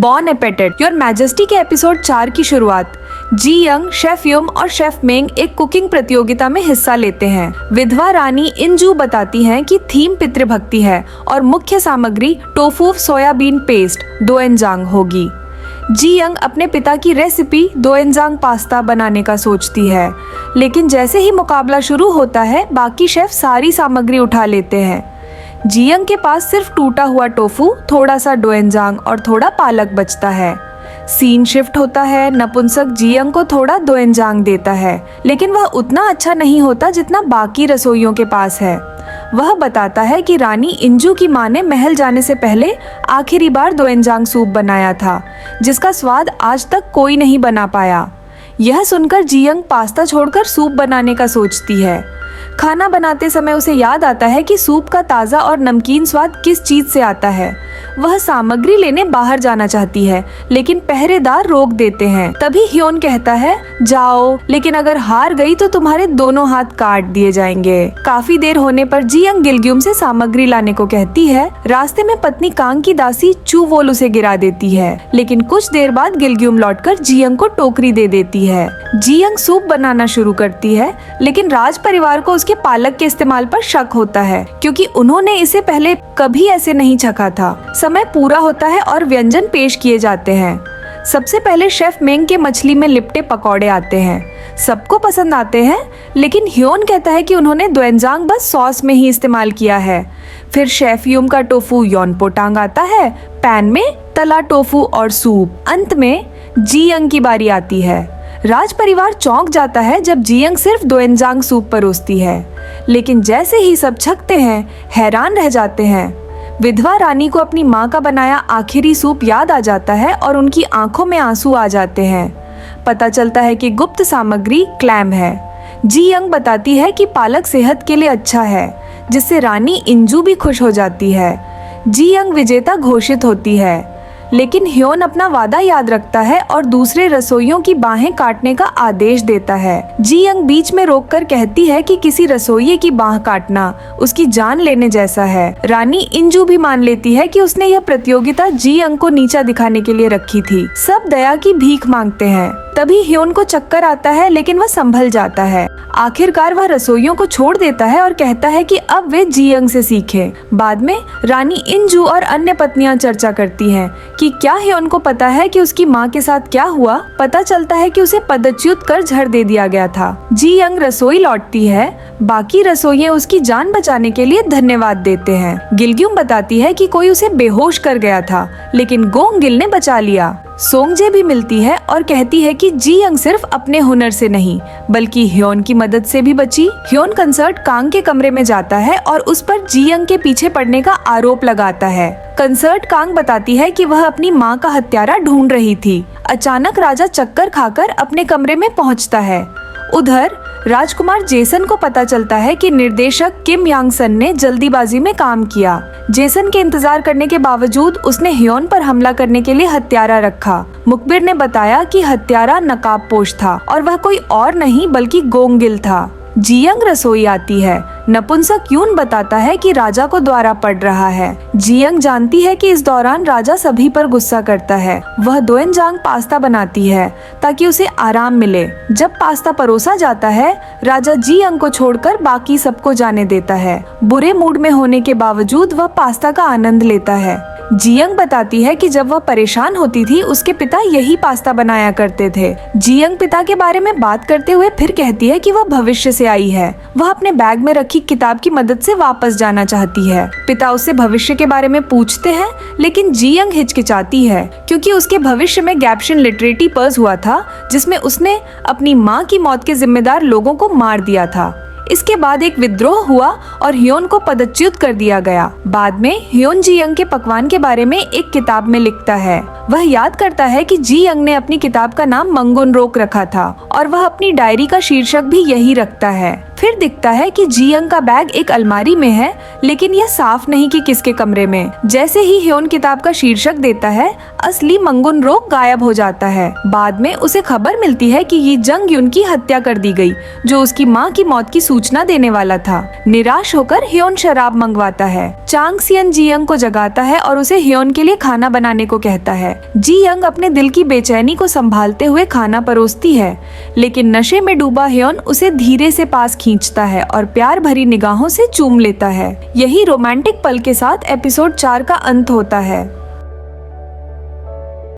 Bon एपेटेट your majesty के episode 4 की शुरुआत। जी यंग, शेफ युम और शेफ मेंग एक कुकिंग प्रतियोगिता में हिस्सा लेते हैं। विधवा रानी इंजू बताती हैं कि थीम पितृभक्ति है और मुख्य सामग्री टोफू सोयाबीन पेस्ट दोएनजांग होगी। जी यंग अपने पिता की रेसिपी दोएनजांग पास्ता बनाने का सोचती है, लेकिन जैसे ही मुकाबला शुरू होता है बाकी शेफ सारी सामग्री उठा लेते हैं। जी यंग के पास सिर्फ टूटा हुआ टोफू, थोड़ा सा दोएनजांग और थोड़ा पालक बचता है। सीन शिफ्ट होता है। नपुंसक जी यंग को थोड़ा दोएनजांग देता है, लेकिन वह उतना अच्छा नहीं होता जितना बाकी रसोइयों के पास है। वह बताता है कि रानी इंजू की मां ने महल जाने से पहले आखिरी बार दोएनजांग सूप बनाया था, जिसका स्वाद आज तक कोई नहीं बना पाया। यह सुनकर जी यंग पास्ता छोड़कर सूप बनाने का सोचती है। खाना बनाते समय उसे याद आता है कि सूप का ताज़ा और नमकीन स्वाद किस चीज से आता है। वह सामग्री लेने बाहर जाना चाहती है, लेकिन पहरेदार रोक देते हैं। तभी ह्योन कहता है, जाओ, लेकिन अगर हार गई तो तुम्हारे दोनों हाथ काट दिए जाएंगे। काफी देर होने पर जी यंग गिलग्यूम से सामग्री लाने को कहती है। रास्ते में पत्नी कांग की दासी चूवोल उसे गिरा देती है, लेकिन कुछ देर बाद गिलग्यूम लौटकर जी यंग को टोकरी दे देती है। जी यंग सूप बनाना शुरू करती है, लेकिन राज परिवार को उसके पालक के इस्तेमाल पर शक होता है, क्योंकि उन्होंने इसे पहले कभी ऐसे नहीं चखा था। समय पूरा होता है और व्यंजन पेश किए जाते हैं। सबसे पहले शेफ मेंग के मछली में लिपटे पकौड़े आते हैं। सबको पसंद आते हैं, लेकिन ह्योन कहता है कि उन्होंने दोएनजांग बस सॉस में ही इस्तेमाल किया है। फिर शेफ युम का टोफू योनपोटांग आता है, पैन में तला टोफू और सूप। अंत में जी यंग की बारी आती है। राज परिवार चौंक जाता है जब जी यंग सिर्फ दोएनजांग सूप परोसती है, लेकिन जैसे ही सब छकते हैं हैरान रह जाते हैं। विधवा रानी को अपनी माँ का बनाया आखिरी सूप याद आ जाता है और उनकी आंखों में आंसू आ जाते हैं। पता चलता है कि गुप्त सामग्री क्लैम है। जी यंग बताती है कि पालक सेहत के लिए अच्छा है, जिससे रानी इंजू भी खुश हो जाती है। जी यंग विजेता घोषित होती है, लेकिन ह्योन अपना वादा याद रखता है और दूसरे रसोइयों की बाहें काटने का आदेश देता है। जी यंग बीच में रोककर कहती है कि किसी रसोइये की बाह काटना उसकी जान लेने जैसा है। रानी इंजू भी मान लेती है कि उसने यह प्रतियोगिता जी यंग को नीचा दिखाने के लिए रखी थी। सब दया की भीख मांगते हैं। तभी ह्योन को चक्कर आता है, लेकिन वह संभल जाता है। आखिरकार वह रसोइयों को छोड़ देता है और कहता है कि अब वे जी यंग से सीखें। बाद में रानी इंजू और अन्य पत्नियां चर्चा करती हैं कि क्या ह्योन को पता है कि उसकी माँ के साथ क्या हुआ। पता चलता है कि उसे पदच्युत कर झड़ दे दिया गया था। जी यंग रसोई लौटती है। बाकी रसोइये उसकी जान बचाने के लिए धन्यवाद देते हैं। गिलग्यूम बताती है कि कोई उसे बेहोश कर गया था, लेकिन गोंगिल ने बचा लिया। सोंगजे भी मिलती है और कहती है कि जी यंग सिर्फ अपने हुनर से नहीं, बल्कि ह्योन की मदद से भी बची। ह्योन कंसर्ट कांग के कमरे में जाता है और उस पर जी यंग के पीछे पड़ने का आरोप लगाता है। कंसर्ट कांग बताती है कि वह अपनी माँ का हत्यारा ढूंढ रही थी। अचानक राजा चक्कर खाकर अपने कमरे में पहुँचता है। उधर राजकुमार जेसन को पता चलता है कि निर्देशक किम यांग सन ने जल्दीबाजी में काम किया। जेसन के इंतजार करने के बावजूद उसने ह्योन पर हमला करने के लिए हत्यारा रखा। मुखबिर ने बताया कि हत्यारा नकाबपोश था और वह कोई और नहीं बल्कि गोंगिल था। जी यंग रसोई आती है। नपुंसक यून बताता है कि राजा को द्वारा पड़ रहा है। जी यंग जानती है कि इस दौरान राजा सभी पर गुस्सा करता है। वह दोएनजांग पास्ता बनाती है ताकि उसे आराम मिले। जब पास्ता परोसा जाता है, राजा जी यंग को छोड़कर बाकी सबको जाने देता है। बुरे मूड में होने के बावजूद वह पास्ता का आनंद लेता है। जी यंग बताती है कि जब वह परेशान होती थी उसके पिता यही पास्ता बनाया करते थे। जी यंग पिता के बारे में बात करते हुए फिर कहती है कि वह भविष्य से आई है। वह अपने बैग में रखी किताब की मदद से वापस जाना चाहती है। पिता उससे भविष्य के बारे में पूछते हैं, लेकिन जी यंग हिचकिचाती है क्योंकि उसके भविष्य में गैप्शन लिटरेटी पर्स हुआ था, जिसमें उसने अपनी माँ की मौत के जिम्मेदार लोगों को मार दिया था। इसके बाद एक विद्रोह हुआ और ह्योन को पदच्युत कर दिया गया। बाद में ह्योन जी यंग के पकवान के बारे में एक किताब में लिखता है। वह याद करता है कि जी यंग ने अपनी किताब का नाम मंगोन रोक रखा था और वह अपनी डायरी का शीर्षक भी यही रखता है। फिर दिखता है कि जी यंग का बैग एक अलमारी में है, लेकिन यह साफ नहीं कि किसके कमरे में। जैसे ही ह्योन किताब का शीर्षक देता है, असली मंगुन रोक गायब हो जाता है। बाद में उसे खबर मिलती है कि ये जंग युन की हत्या कर दी गई, जो उसकी माँ की मौत की सूचना देने वाला था। निराश होकर ह्योन शराब मंगवाता है। चांग सियन जी यंग को जगाता है और उसे ह्योन के लिए खाना बनाने को कहता है। जी यंग अपने दिल की बेचैनी को संभालते हुए खाना परोसती है, लेकिन नशे में डूबा ह्योन उसे धीरे से पास खींचता है और प्यार भरी निगाहों से चूम लेता है। यही रोमांटिक पल के साथ एपिसोड 4 का अंत होता है।